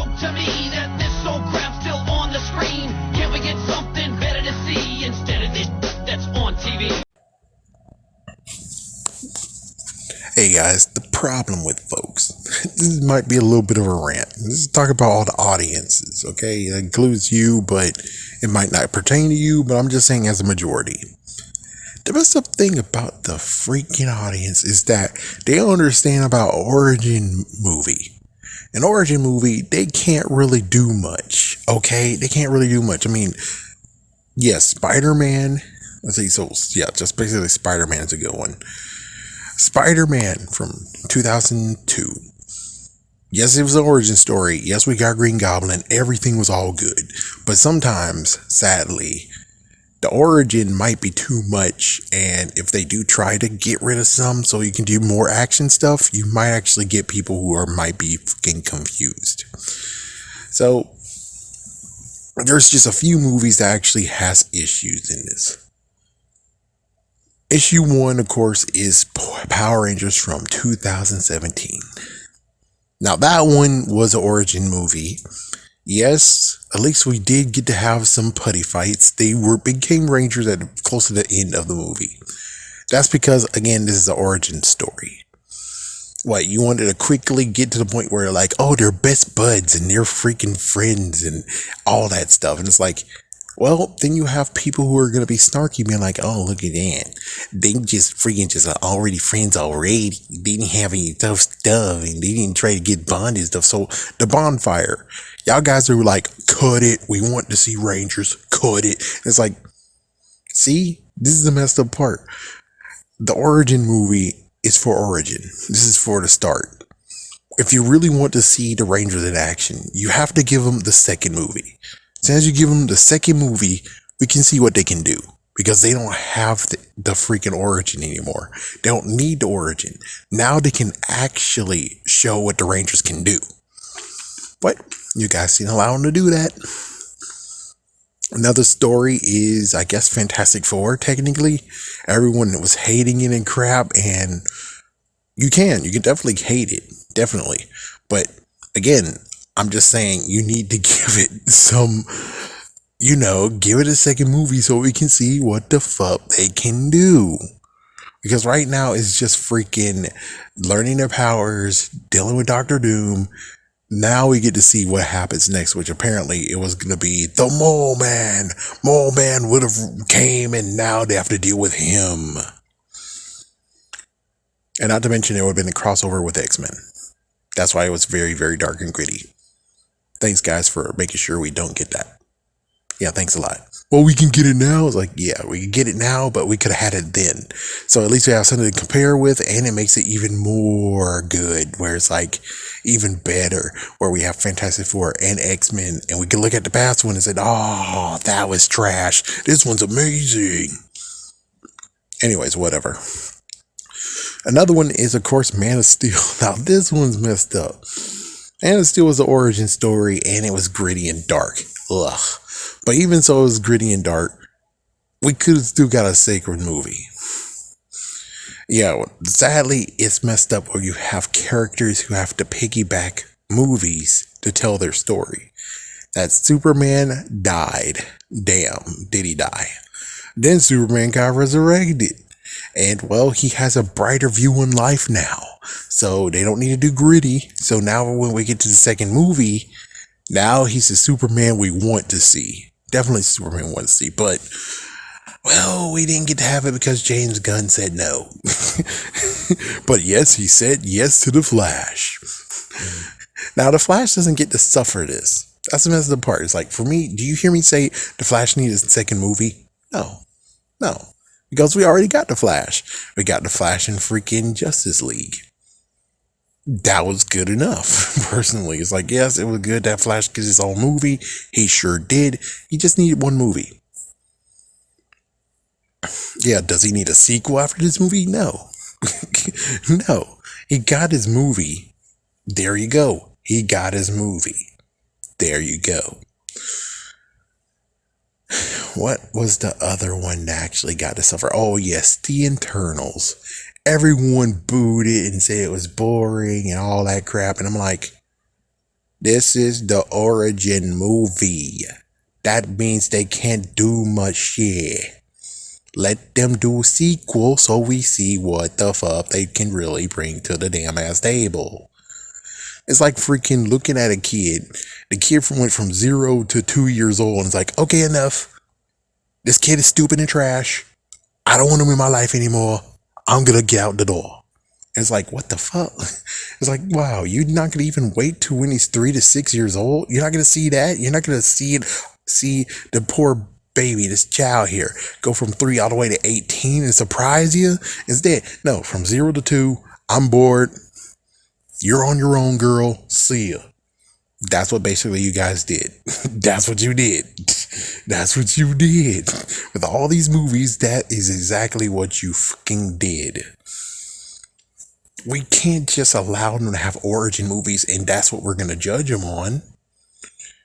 joke to me that this old crap's still on the screen? Can we get something better to see instead of this that's on TV? Hey guys, the problem with folks, this might be a little bit of a rant. This is talking about all the audiences, okay? It includes you, but it might not pertain to you, but I'm just saying as a majority. The best of thing about the freaking audience is that they don't understand about origin movie. An origin movie, they can't really do much, okay? They can't really do much. I mean, yes, Spider-Man, let's see, so yeah, just basically Spider-Man is a good one. Spider-Man from 2002. Yes, it was an origin story. Yes, we got Green Goblin. Everything was all good. But sometimes, sadly, the origin might be too much. And if they do try to get rid of some so you can do more action stuff, you might actually get people who might be fucking confused. So, there's just a few movies that actually has issues in this. Issue 1, of course, is Power Rangers from 2017. Now, that one was an origin movie. Yes, at least we did get to have some putty fights. They became Rangers at close to the end of the movie. That's because, again, this is an origin story. What, you wanted to quickly get to the point where, like, oh, they're best buds and they're freaking friends and all that stuff. And it's like, well, then you have people who are going to be snarky, being like, oh, look at that. They just freaking just are already friends already. They didn't have any tough stuff and they didn't try to get bonded stuff. So the bonfire, y'all guys are like, cut it. We want to see Rangers. Cut it. It's like, see, this is the messed up part. The origin movie is for origin. This is for the start. If you really want to see the Rangers in action, you have to give them the second movie. So as you give them the second movie, we can see what they can do. Because they don't have the freaking origin anymore. They don't need the origin. Now they can actually show what the Rangers can do. But you guys didn't allow them to do that. Another story is, I guess, Fantastic Four, technically. Everyone was hating it and crap. And you can definitely hate it. Definitely. But again, I'm just saying you need to give it some, give it a second movie so we can see what the fuck they can do. Because right now it's just freaking learning their powers, dealing with Doctor Doom. Now we get to see what happens next, which apparently it was going to be the Mole Man. Mole Man would have came and now they have to deal with him. And not to mention it would have been a crossover with X-Men. That's why it was very, very dark and gritty. Thanks, guys, for making sure we don't get that. Yeah, thanks a lot. Well, we can get it now. It's like, yeah, we can get it now, but we could have had it then. So at least we have something to compare with, and it makes it even more good, where it's like even better, where we have Fantastic Four and X-Men, and we can look at the past one and say, oh, that was trash. This one's amazing. Anyways, whatever. Another one is, of course, Man of Steel. Now, this one's messed up. Man of Steel was the origin story, and it was gritty and dark. Ugh. But even so, it was gritty and dark. We could have still got a sacred movie. Yeah, sadly, it's messed up where you have characters who have to piggyback movies to tell their story. That Superman died. Damn, did he die? Then Superman got resurrected. And, well, he has a brighter view on life now. So they don't need to do gritty. So now when we get to the second movie, now he's the Superman we want to see. Definitely Superman we want to see. But, well, we didn't get to have it because James Gunn said no. But yes, he said yes to the Flash. Now, the Flash doesn't get to suffer this. That's the messed up part. It's like, for me, do you hear me say the Flash needs a second movie? No. Because we already got the Flash. We got the Flash in freaking Justice League. That was good enough, personally. It's like, yes, it was good that Flash gets his own movie. He sure did. He just needed one movie. Yeah, does he need a sequel after this movie? No. No. He got his movie. There you go. He got his movie. There you go. What was the other one that actually got to suffer? Oh, yes, the Internals. Everyone booed it and said it was boring and all that crap. And I'm like, This is the origin movie. That means they can't do much shit. Let them do a sequel so we see what the fuck they can really bring to the damn ass table. It's like freaking looking at a kid. The kid went from 0 to 2 years old and it's like, okay, enough. This kid is stupid and trash. I don't want him in my life anymore. I'm gonna get out the door. It's like, what the fuck? It's like, wow, you're not gonna even wait till when he's 3 to 6 years old? You're not gonna see that? You're not gonna see the poor baby, this child here, go from 3 all the way to 18 and surprise you? Instead, no, from 0 to 2, I'm bored. You're on your own, girl. See ya. That's what basically you guys did. That's what you did. That's what you did. With all these movies, that is exactly what you fucking did. We can't just allow them to have origin movies and that's what we're going to judge them on.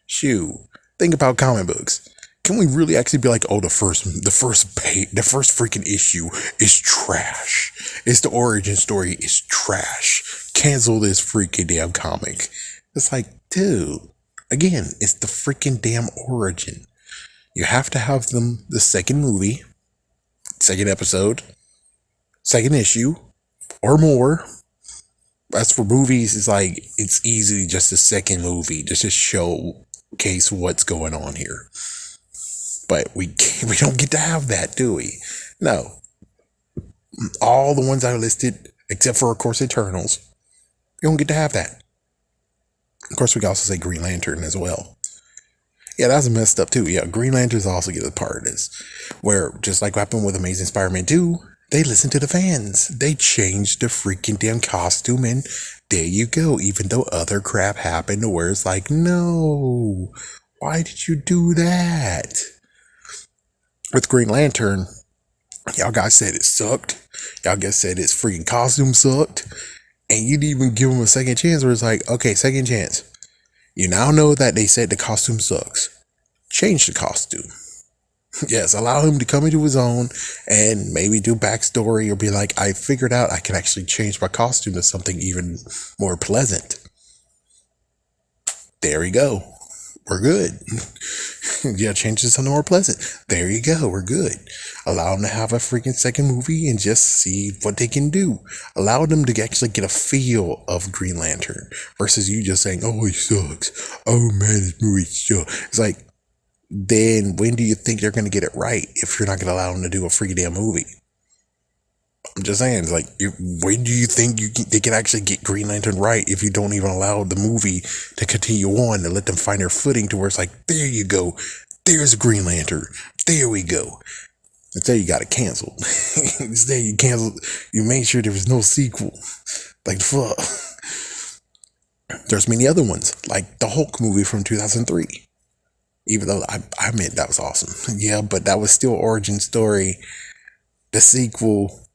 Shoot. Think about comic books. Can we really actually be like, oh, the first freaking issue is trash. It's the origin story is trash. Cancel this freaking damn comic. It's like, dude, again, it's the freaking damn origin. You have to have them the second movie, second episode, second issue, or more. As for movies, it's like, it's easily just a second movie just to showcase what's going on here. But we don't get to have that, do we? No. All the ones I listed, except for, of course, Eternals, you don't get to have that. Of course, we can also say Green Lantern as well. Yeah, that's messed up too. Yeah, Green Lanterns also get a part of this. Where, just like what happened with Amazing Spider-Man 2, they listened to the fans. They changed the freaking damn costume and there you go. Even though other crap happened where it's like, no, why did you do that? With Green Lantern, y'all guys said it sucked. Y'all guys said his freaking costume sucked. And you didn't even give him a second chance where it's like, okay, second chance. You now know that they said the costume sucks. Change the costume. Yes, allow him to come into his own and maybe do backstory or be like, I figured out I can actually change my costume to something even more pleasant. There we go. We're good. Yeah, change to something more pleasant. There you go. We're good. Allow them to have a freaking second movie and just see what they can do. Allow them to actually get a feel of Green Lantern versus you just saying, oh, he sucks. Oh, man, this movie sucks. It's like, then when do you think they're going to get it right if you're not going to allow them to do a freaking damn movie? I'm just saying, it's like, when do you think they can actually get Green Lantern right if you don't even allow the movie to continue on and let them find their footing to where it's like, there you go. There's Green Lantern. There we go. Instead, you got it canceled. Instead, you canceled. You made sure there was no sequel. Like, fuck. There's many other ones, like the Hulk movie from 2003. Even though I admit that was awesome. Yeah, but that was still origin story. The sequel,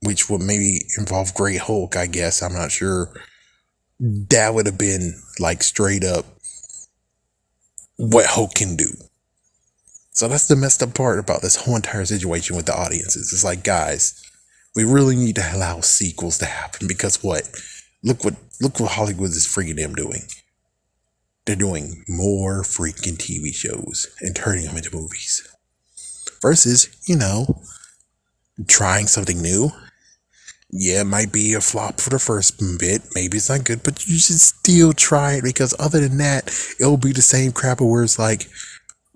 which would maybe involve Great Hulk, I guess. I'm not sure. That would have been like straight up what Hulk can do. So that's the messed up part about this whole entire situation with the audiences. It's like, guys, we really need to allow sequels to happen because what? Look what Hollywood is freaking them doing. They're doing more freaking TV shows and turning them into movies. Versus, trying something new. Yeah, it might be a flop for the first bit. Maybe it's not good, but you should still try it because other than that, it'll be the same crap where it's like,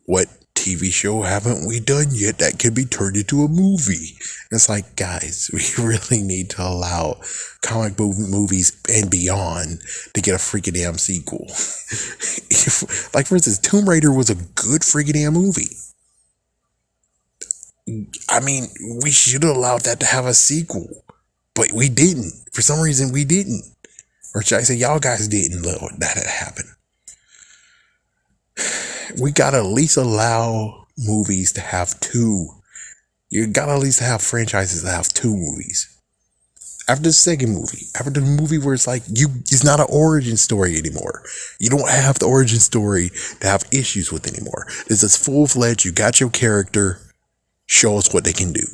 what TV show haven't we done yet that could be turned into a movie? And it's like, guys, we really need to allow comic book movies and beyond to get a freaking damn sequel. Like, for instance, Tomb Raider was a good freaking damn movie. I mean, we should have allowed that to have a sequel. But we didn't. For some reason, we didn't. Or should I say, y'all guys didn't let that happen. We gotta at least allow movies to have two. You gotta at least have franchises that have two movies. After the second movie, after the movie where it's like, it's not an origin story anymore. You don't have the origin story to have issues with anymore. It's just full-fledged, you got your character, show us what they can do.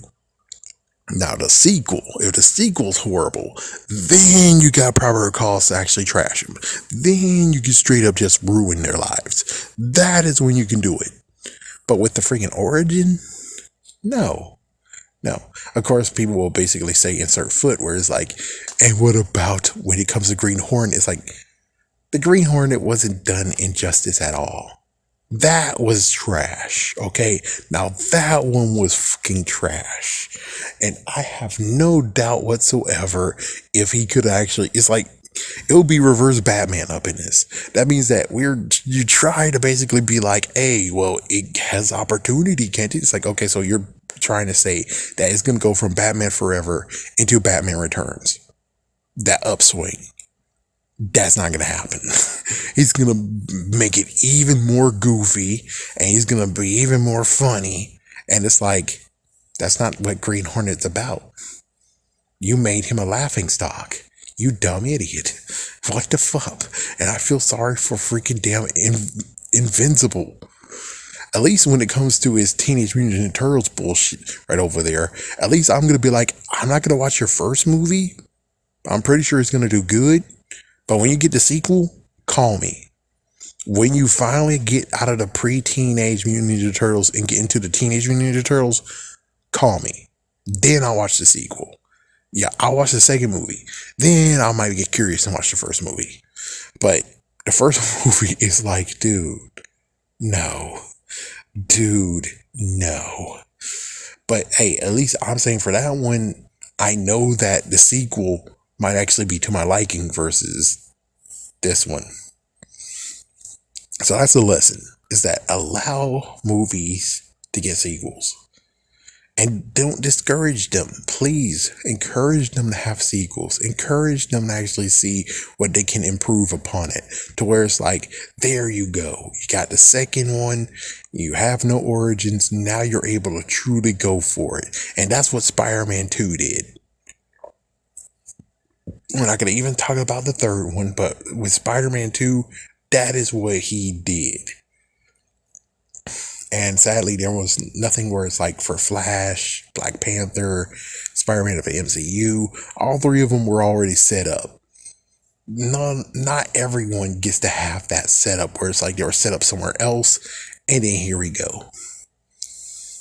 Now the sequel, if the sequel's horrible, then you got probable cause to actually trash them. Then you can straight up just ruin their lives. That is when you can do it. But with the freaking origin, no. No. Of course, people will basically say insert foot, where it's like, and what about when it comes to Green Hornet? It's like, the Green Hornet wasn't done injustice at all. That was trash, okay? Now that one was fucking trash. And I have no doubt whatsoever if he could actually, it's like, it would be reverse Batman up in this. That means that you try to basically be like, hey, well, it has opportunity, can't it? It's like, okay, so you're trying to say that it's going to go from Batman Forever into Batman Returns. That upswing. That's not going to happen. He's going to make it even more goofy, and he's going to be even more funny. And it's like, that's not what Green Hornet's about. You made him a laughingstock. You dumb idiot. What the fuck? And I feel sorry for freaking damn Invincible. At least when it comes to his Teenage Mutant Ninja Turtles bullshit right over there, at least I'm going to be like, I'm not going to watch your first movie. I'm pretty sure it's going to do good. But when you get the sequel, call me. When you finally get out of the pre-Teenage Mutant Ninja Turtles and get into the Teenage Mutant Ninja Turtles, call me. Then I'll watch the sequel. Yeah, I'll watch the second movie. Then I might get curious and watch the first movie. But the first movie is like, dude, no. Dude, no. But hey, at least I'm saying for that one, I know that the sequel might actually be to my liking versus this one. So that's the lesson, is that allow movies to get sequels. And don't discourage them. Please encourage them to have sequels. Encourage them to actually see what they can improve upon it. To where it's like, there you go. You got the second one. You have no origins. Now you're able to truly go for it. And that's what Spider-Man 2 did. We're not going to even talk about the third one, but with Spider-Man 2, that is what he did. And sadly, there was nothing where it's like for Flash, Black Panther, Spider-Man of the MCU. All three of them were already set up. Not everyone gets to have that setup where it's like they were set up somewhere else, and then here we go.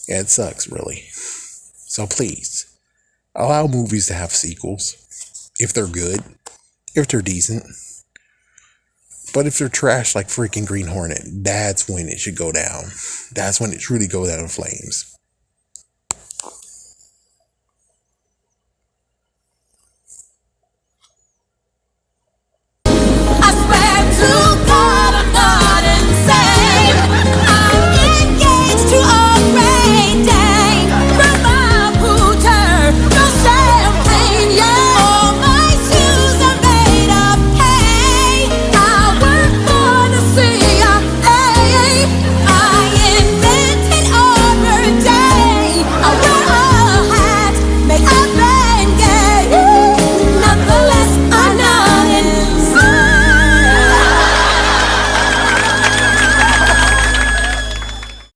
Yeah, it sucks, really. So please, allow movies to have sequels. If they're good, if they're decent. But if they're trash like freaking Green Hornet, that's when it should go down. That's when it truly goes down in flames.